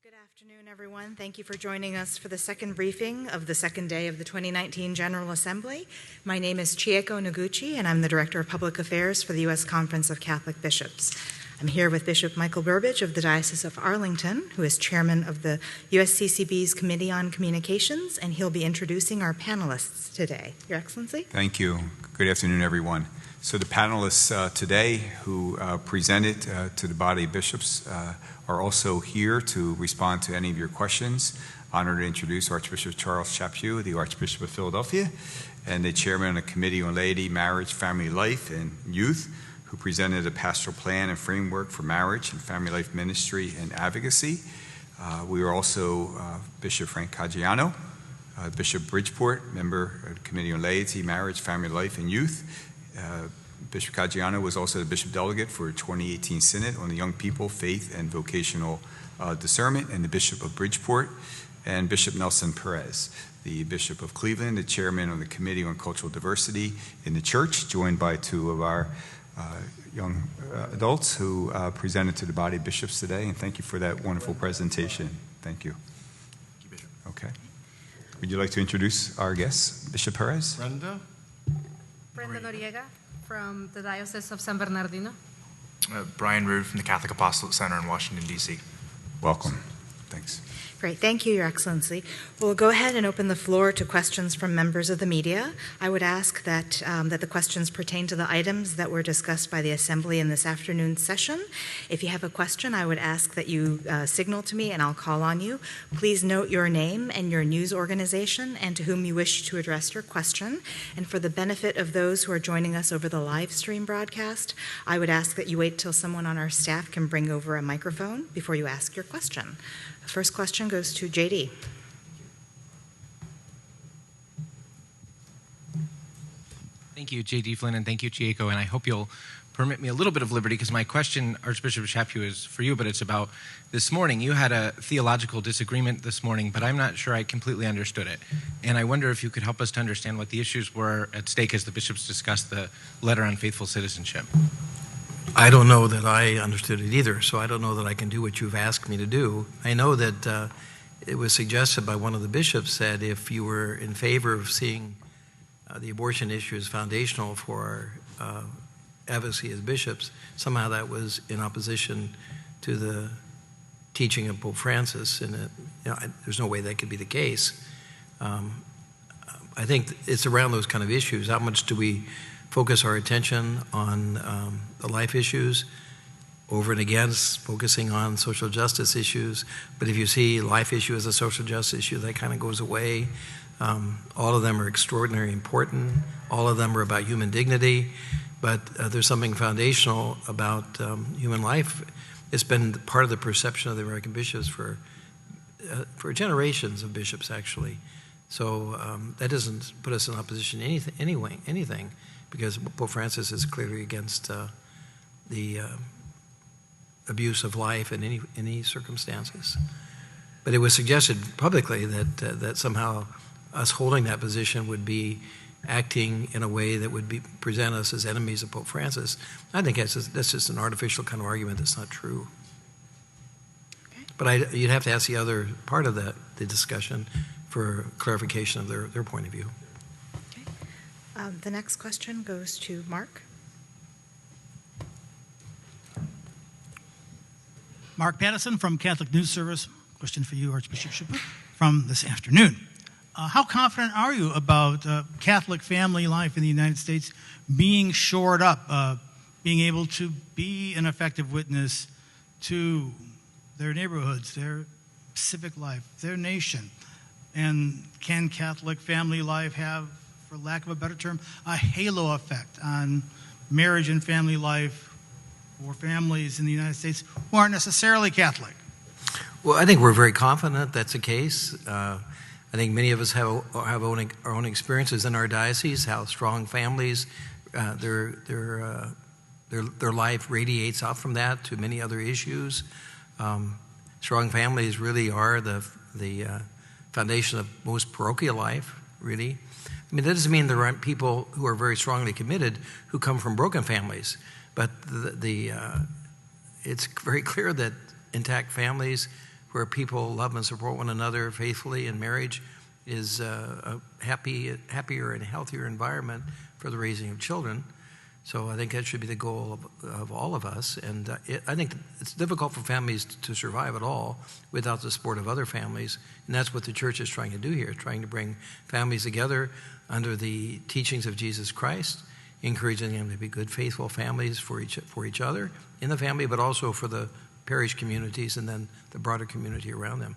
Good afternoon, everyone. Thank you for joining us for the second briefing of the second day of the 2019 General Assembly. My name is Chieko Noguchi, and I'm the Director of Public Affairs for the U.S. Conference of Catholic Bishops. I'm here with Bishop Michael Burbidge of the Diocese of Arlington, who is chairman of the USCCB's Committee on Communications, and he'll be introducing our panelists today. Your Excellency. Thank you. Good afternoon, everyone. So the panelists today who presented to the body of bishops are also here to respond to any of your questions. Honored to introduce Archbishop Charles Chaput, the Archbishop of Philadelphia, and the chairman of the Committee on Laity, Marriage, Family Life, and Youth, who presented a pastoral plan and framework for marriage and family life ministry and advocacy. We are also Bishop Frank Caggiano, Bishop Bridgeport, member of the Committee on Laity, Marriage, Family Life, and Youth. Bishop Caggiano was also the Bishop Delegate for 2018 Synod on the Young People, Faith, and Vocational Discernment, and the Bishop of Bridgeport, and Bishop Nelson Perez, the Bishop of Cleveland, the Chairman of the Committee on Cultural Diversity in the Church, joined by two of our young adults who presented to the body of bishops today, and thank you for that wonderful presentation. Thank you. Thank you, Bishop. Okay. Would you like to introduce our guests, Bishop Perez? Brenda Noriega from the Diocese of San Bernardino. Brian Rood from the Catholic Apostolate Center in Washington, D.C. Welcome. Thanks. Great. Thank you, Your Excellency. We'll go ahead and open the floor to questions from members of the media. I would ask that the questions pertain to the items that were discussed by the Assembly in this afternoon's session. If you have a question, I would ask that you signal to me and I'll call on you. Please note your name and your news organization and to whom you wish to address your question. And for the benefit of those who are joining us over the live stream broadcast, I would ask that you wait till someone on our staff can bring over a microphone before you ask your question. The first question goes to JD. Thank you, J.D. Flynn, and thank you, Chieko. And I hope you'll permit me a little bit of liberty because my question, Archbishop Chaput, is for you, but it's about this morning. You had a theological disagreement this morning, but I'm not sure I completely understood it. And I wonder if you could help us to understand what the issues were at stake as the bishops discussed the letter on faithful citizenship. I don't know that I understood it either, so I don't know that I can do what you've asked me to do. I know that it was suggested by one of the bishops that if you were in favor of seeing the abortion issue as foundational for our advocacy as bishops, somehow that was in opposition to the teaching of Pope Francis, and there's no way that could be the case. I think it's around those kind of issues. How much do we focus our attention on the life issues over and against focusing on social justice issues? But if you see life issue as a social justice issue, that kind of goes away. All of them are extraordinarily important. All of them are about human dignity. But there's something foundational about human life. It's been part of the perception of the American bishops for generations of bishops, actually. So that doesn't put us in opposition to anything, because Pope Francis is clearly against the abuse of life in any circumstances. But it was suggested publicly that somehow us holding that position would be acting in a way that would present us as enemies of Pope Francis. I think that's just an artificial kind of argument that's not true. Okay. But you'd have to ask the other part of the discussion for clarification of their point of view. Okay. The next question goes to Mark. Mark Pattison from Catholic News Service. Question for you, Archbishop Chaput, from this afternoon. How confident are you about Catholic family life in the United States being shored up, being able to be an effective witness to their neighborhoods, their civic life, their nation? And can Catholic family life have, for lack of a better term, a halo effect on marriage and family life for families in the United States who aren't necessarily Catholic? Well, I think we're very confident that's the case. I think many of us have our own experiences in our diocese, how strong families, their life radiates out from that to many other issues. Strong families really are the foundation of most parochial life, really. I mean, that doesn't mean there aren't people who are very strongly committed who come from broken families, but it's very clear that intact families where people love and support one another faithfully in marriage is a happier and healthier environment for the raising of children. So I think that should be the goal of all of us. And I think it's difficult for families to survive at all without the support of other families. And that's what the church is trying to do here, trying to bring families together under the teachings of Jesus Christ, encouraging them to be good, faithful families for each other in the family, but also for the parish communities and then the broader community around them.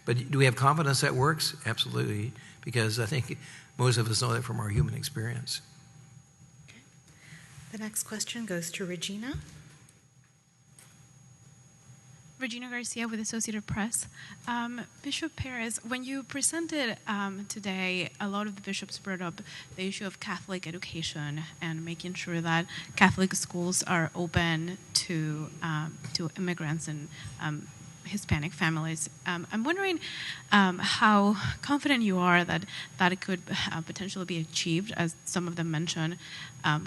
But do we have confidence that works? Absolutely, because I think most of us know that from our human experience. The next question goes to Regina. Regina Garcia with Associated Press. Bishop Perez, when you presented today, a lot of the bishops brought up the issue of Catholic education and making sure that Catholic schools are open to immigrants and Hispanic families. I'm wondering how confident you are that it could potentially be achieved. As some of them mentioned,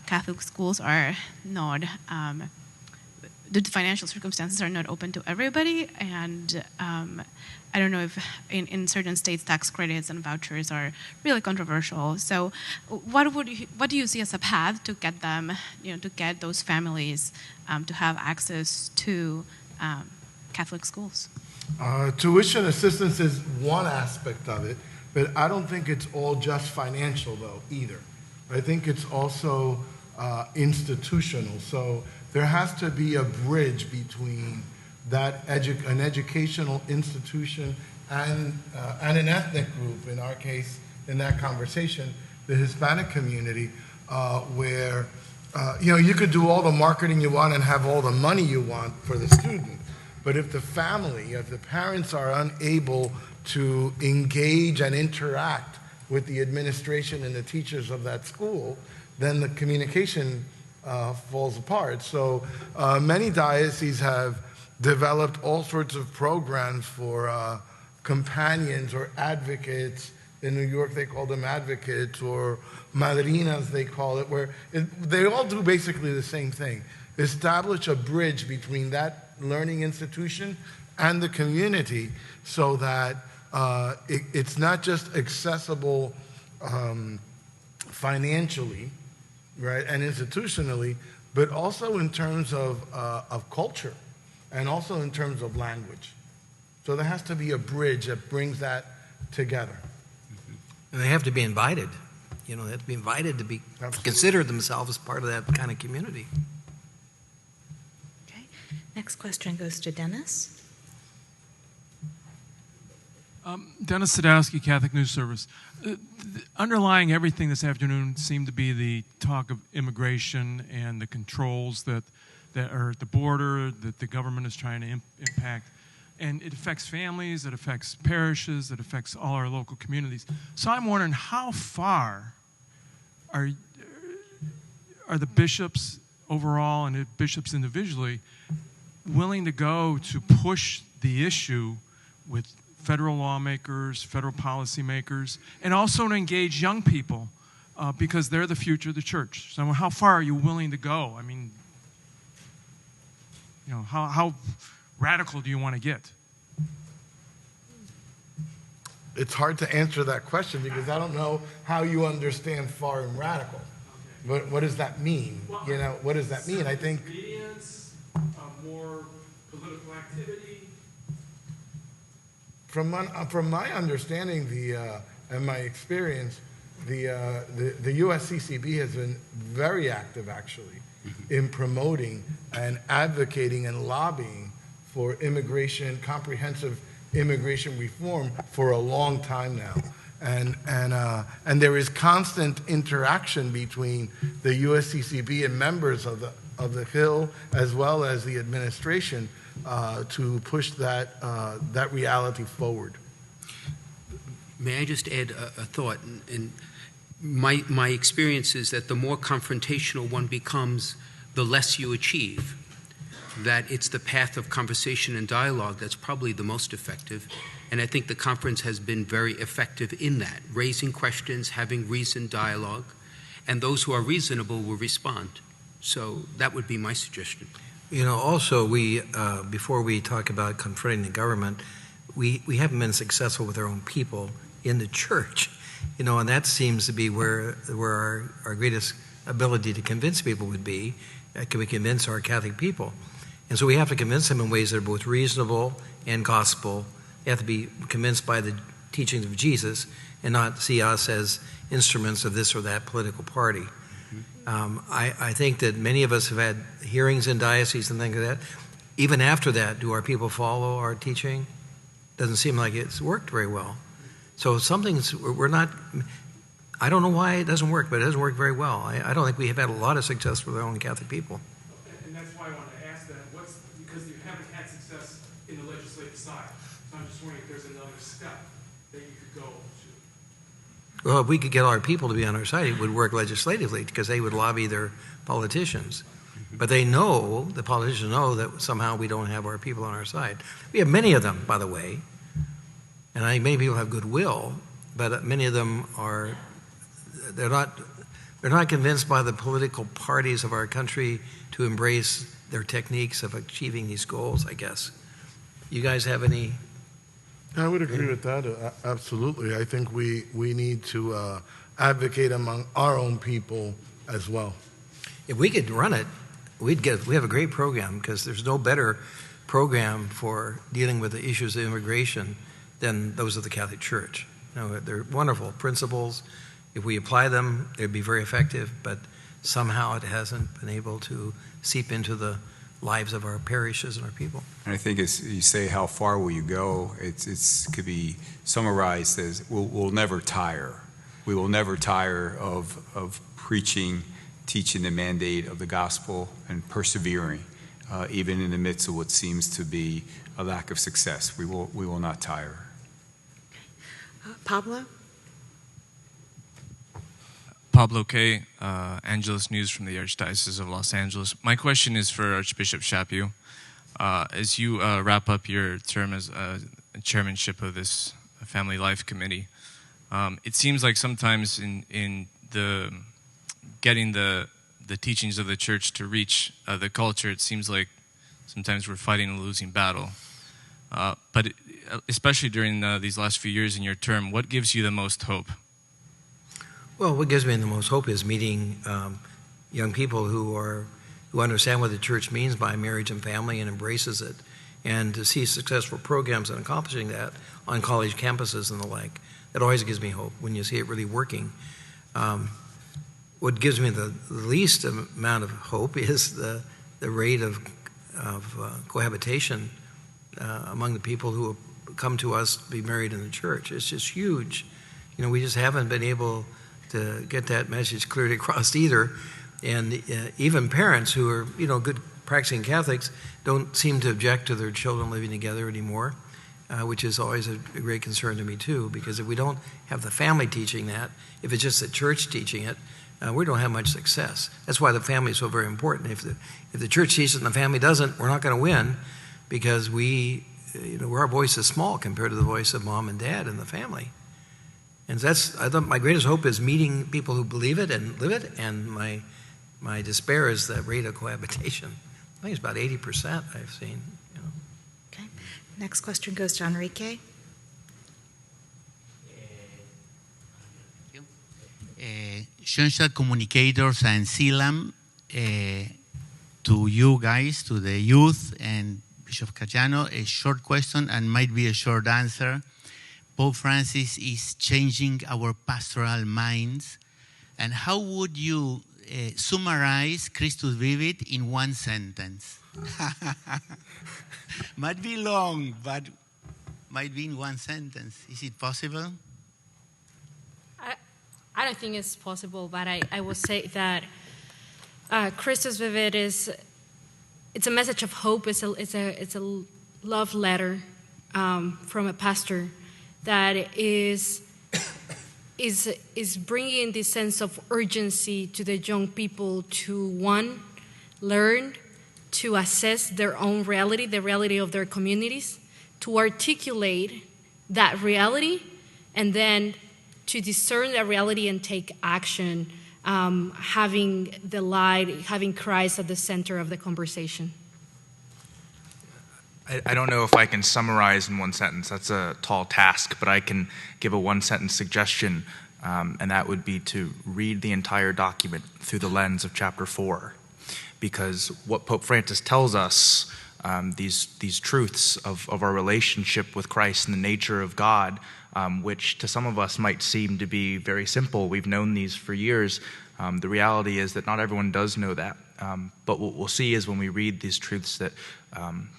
Catholic schools are not, the financial circumstances are not open to everybody, and I don't know if in certain states tax credits and vouchers are really controversial. So what do you see as a path to get them, to get those families to have access to Catholic schools? Tuition assistance is one aspect of it, but I don't think it's all just financial, though, either. I think it's also institutional. So there has to be a bridge between that an educational institution and an ethnic group, in our case, in that conversation, the Hispanic community, where you could do all the marketing you want and have all the money you want for the student. But if the parents are unable to engage and interact with the administration and the teachers of that school, then the communication falls apart. So many dioceses have developed all sorts of programs for companions or advocates. In New York, they call them advocates, or madrinas, they call it, where they all do basically the same thing. Establish a bridge between that learning institution and the community so that it's not just accessible financially, right, and institutionally, but also in terms of culture and also in terms of language. So there has to be a bridge that brings that together. And they have to be invited. They have to be invited to be consider themselves part of that kind of community. Okay. Next question goes to Dennis. Dennis Sadowski, Catholic News Service. Underlying everything this afternoon seemed to be the talk of immigration and the controls that are at the border that the government is trying to impact. And it affects families, it affects parishes, it affects all our local communities. So I'm wondering, how far are the bishops overall and the bishops individually willing to go to push the issue with federal lawmakers, federal policymakers, and also to engage young people because they're the future of the church. So how far are you willing to go? I mean, how radical do you want to get? It's hard to answer that question because I don't know how you understand far and radical. What does that mean? What does that mean? I think Obedience, more political activity. From my understanding, and my experience, the USCCB has been very active, actually, in promoting and advocating and lobbying for comprehensive immigration reform for a long time now. And there is constant interaction between the USCCB and members of the Hill as well as the administration to push that reality forward. May I just add a thought? And my experience is that the more confrontational one becomes, the less you achieve. That it's the path of conversation and dialogue that's probably the most effective. And I think the conference has been very effective in that, raising questions, having reasoned dialogue, and those who are reasonable will respond. So that would be my suggestion. Also, we before we talk about confronting the government, we haven't been successful with our own people in the church, and that seems to be where our greatest ability to convince people would be. Can we convince our Catholic people? And so we have to convince them in ways that are both reasonable and gospel. They have to be convinced by the teachings of Jesus and not see us as instruments of this or that political party. I think that many of us have had hearings in dioceses and things like that. Even after that, do our people follow our teaching? Doesn't seem like it's worked very well. So we're not, I don't know why it doesn't work, but it doesn't work very well. I don't think we have had a lot of success with our own Catholic people. And that's why I wanted to ask that. Because you haven't had success in the legislative side. So I'm just wondering if there's another step that you could go to. Well, if we could get our people to be on our side, it would work legislatively because they would lobby their politicians. But the politicians know that somehow we don't have our people on our side. We have many of them, by the way, and I think many people have goodwill, but many of them they're not convinced by the political parties of our country to embrace their techniques of achieving these goals, I guess. You guys have any? I would agree with that, absolutely. I think we need to advocate among our own people as well. If we could run it, we have a great program because there's no better program for dealing with the issues of immigration than those of the Catholic Church. They're wonderful principles. If we apply them, they'd be very effective, but somehow it hasn't been able to seep into the lives of our parishes and our people. And I think as you say, how far will you go? It could be summarized as we'll never tire. We will never tire of preaching, teaching the mandate of the gospel, and persevering, even in the midst of what seems to be a lack of success. We will not tire. Pablo? Pablo K., Angeles News from the Archdiocese of Los Angeles. My question is for Archbishop Chaput. As you wrap up your term as chairmanship of this Family Life Committee, it seems like sometimes in the getting the teachings of the Church to reach the culture, it seems like sometimes we're fighting a losing battle. But especially during these last few years in your term, what gives you the most hope? Well, what gives me the most hope is meeting young people who understand what the Church means by marriage and family and embraces it, and to see successful programs and accomplishing that on college campuses and the like. That always gives me hope when you see it really working. What gives me the least amount of hope is the rate of cohabitation among the people who have come to us to be married in the Church. It's just huge. We just haven't been able to get that message clearly across either. And even parents who are, good practicing Catholics don't seem to object to their children living together anymore, which is always a great concern to me too, because if we don't have the family teaching that, if it's just the Church teaching it, we don't have much success. That's why the family is so very important. If the Church teaches it and the family doesn't, we're not going to win, because our voice is small compared to the voice of mom and dad and the family. And I thought my greatest hope is meeting people who believe it and live it, and my despair is the rate of cohabitation. I think it's about 80% I've seen. Okay. Next question goes to Enrique. Social communicators and CELAM, to you guys, to the youth, and Bishop Cayano, a short question and might be a short answer. Pope Francis is changing our pastoral minds. And how would you summarize Christus Vivit in one sentence? Might be long, but might be in one sentence. Is it possible? I don't think it's possible, but I will say that Christus Vivit it's a message of hope. It's a love letter from a pastor that is bringing this sense of urgency to the young people to, one, learn to assess their own reality, the reality of their communities, to articulate that reality, and then to discern that reality and take action, having the light, having Christ at the center of the conversation. I don't know if I can summarize in one sentence. That's a tall task, but I can give a one-sentence suggestion, and that would be to read the entire document through the lens of chapter 4. Because what Pope Francis tells us, these truths of our relationship with Christ and the nature of God, which to some of us might seem to be very simple. We've known these for years. The reality is that not everyone does know that. But what we'll see is when we read these truths that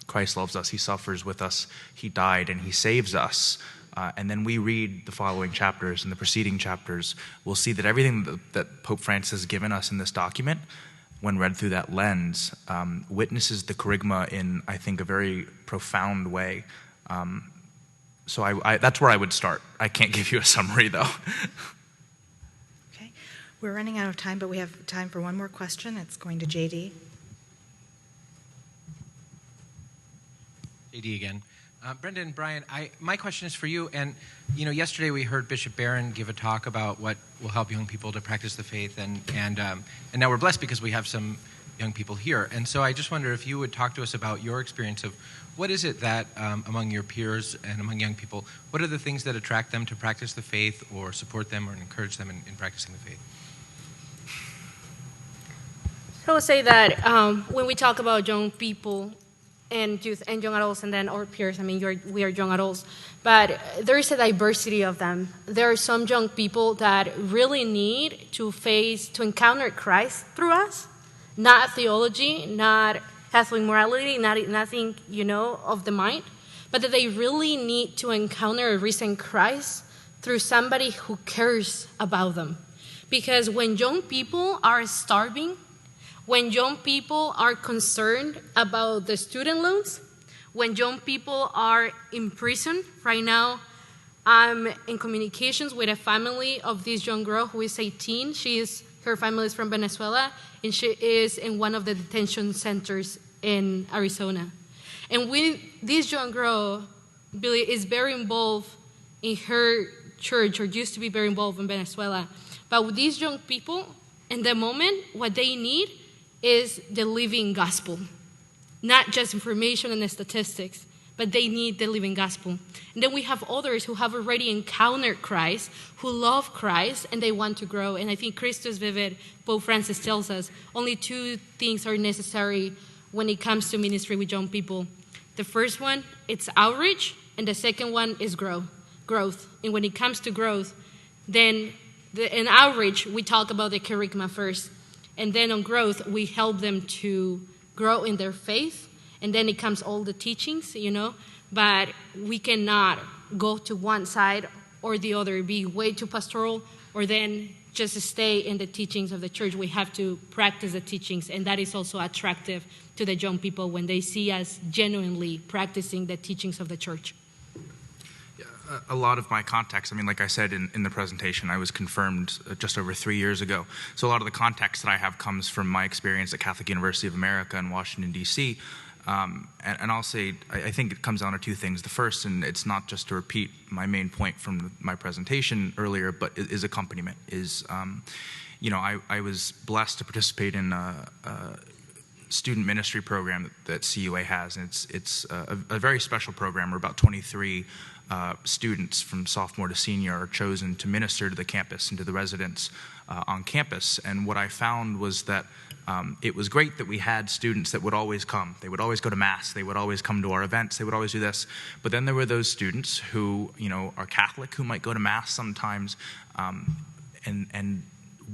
Christ loves us, he suffers with us, he died, and he saves us. And then we read the following chapters and the preceding chapters, we'll see that everything that Pope Francis has given us in this document, when read through that lens, witnesses the kerygma in, I think, a very profound way. So that's where I would start. I can't give you a summary, though. Okay. We're running out of time, but we have time for one more question. It's going to JD. JD again. Brendan, Brian, my question is for you. And yesterday we heard Bishop Barron give a talk about what will help young people to practice the faith, and now we're blessed because we have some young people here. And so I just wonder if you would talk to us about your experience of what is it that among your peers and among young people, what are the things that attract them to practice the faith or support them or encourage them in practicing the faith? I would say that when we talk about young people and youth and young adults and then our peers, we are young adults, but there is a diversity of them. There are some young people that really need to encounter Christ through us, not theology, not Catholic morality, nothing, of the mind, but that they really need to encounter a risen Christ through somebody who cares about them. Because when young people are starving, when young people are concerned about the student loans, when young people are in prison, right now I'm in communications with a family of this young girl who is 18. Her family is from Venezuela, and she is in one of the detention centers in Arizona. And this young girl, Billy, is very involved in her church, or used to be very involved in Venezuela. But with these young people, in the moment, what they need is the living gospel. Not just information and statistics, but they need the living gospel. And then we have others who have already encountered Christ, who love Christ, and they want to grow. And I think Christus Vivit, Pope Francis tells us, only 2 things are necessary when it comes to ministry with young people. The first one, it's outreach, and the second one is growth. And when it comes to growth, then in outreach, we talk about the kerygma first. And then on growth, we help them to grow in their faith. And then it comes all the teachings, But we cannot go to one side or the other, be way too pastoral, or then just stay in the teachings of the church. We have to practice the teachings. And that is also attractive to the young people when they see us genuinely practicing the teachings of the church. A lot of my context, like I said in the presentation, I was confirmed just over 3 years ago. So a lot of the context that I have comes from my experience at Catholic University of America in Washington, D.C. And I'll say, I think it comes down to 2 things. The first, and it's not just to repeat my main point from my presentation earlier, but is accompaniment. I was blessed to participate in a student ministry program that CUA has, and it's a very special program where about 23 students from sophomore to senior are chosen to minister to the campus and to the residents on campus. And what I found was that it was great that we had students that would always come. They would always go to Mass. They would always come to our events. They would always do this. But then there were those students who, are Catholic, who might go to Mass sometimes. And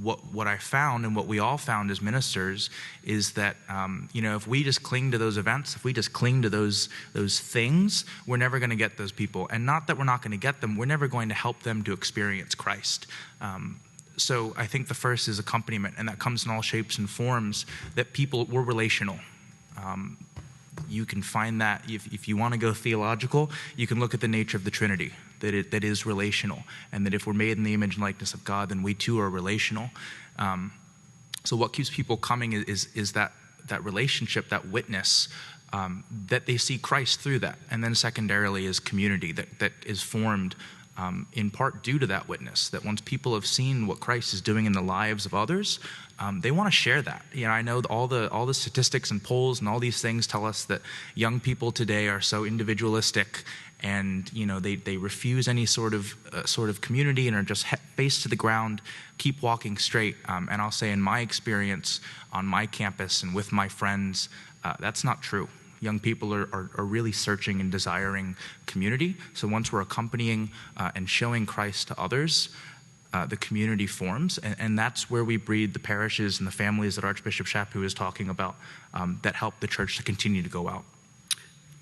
what I found, and what we all found as ministers, is that if we just cling to those events, if we just cling to those things, we're never going to get those people. And not that we're not going to get them, we're never going to help them to experience Christ. So I think the first is accompaniment, and that comes in all shapes and forms, that people were relational. You can find that, if you want to go theological, you can look at the nature of the Trinity, that is relational, and that if we're made in the image and likeness of God, then we too are relational. So what keeps people coming is that relationship, that witness, that they see Christ through that. And then secondarily is community that is formed in part due to that witness, that once people have seen what Christ is doing in the lives of others, they want to share that. I know all the statistics and polls and all these things tell us that young people today are so individualistic, and they refuse any sort of community and are just face to the ground, keep walking straight. And I'll say, in my experience on my campus and with my friends, that's not true. Young people are really searching and desiring community. So once we're accompanying and showing Christ to others, the community forms, and that's where we breed the parishes and the families that Archbishop Chaput is talking about, that help the church to continue to go out.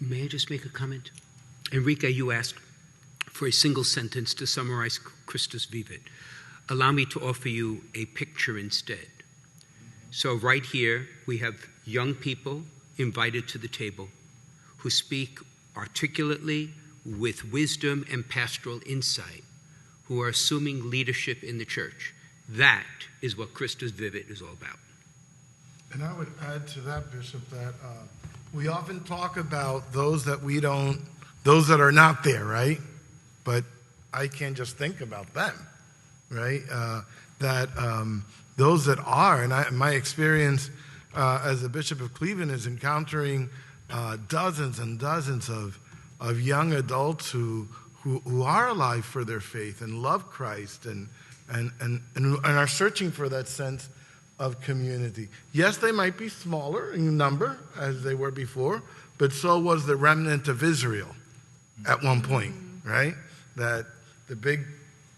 May I just make a comment? Enrique, you asked for a single sentence to summarize Christus Vivit. Allow me to offer you a picture instead. So right here, we have young people invited to the table who speak articulately with wisdom and pastoral insight, who are assuming leadership in the church. That is what Christus Vivit is all about. And I would add to that, Bishop, that we often talk about those that are not there, right? But I can't just think about them, right? Those that are, and my experience as a Bishop of Cleveland is encountering dozens and dozens of young adults who are alive for their faith and love Christ and are searching for that sense of community. Yes, they might be smaller in number as they were before, but so was the remnant of Israel at one point, right? That the big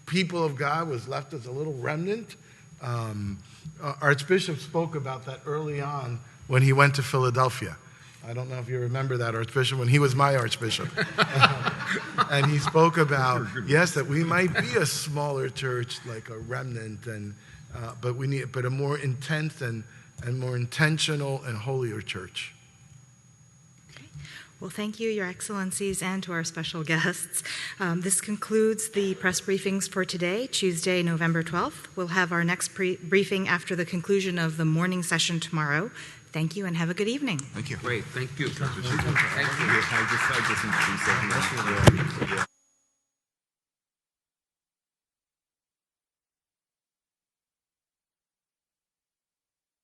people of God was left as a little remnant. Archbishop spoke about that early on when he went to Philadelphia. I don't know if you remember that, Archbishop, when he was my Archbishop. And he spoke about, yes, that we might be a smaller church, like a remnant, but a more intense and more intentional and holier church. Well, thank you, Your Excellencies, and to our special guests. This concludes the press briefings for today, Tuesday, November 12th. We'll have our next briefing after the conclusion of the morning session tomorrow. Thank you, and have a good evening. Thank you. Great, thank you. Thank you.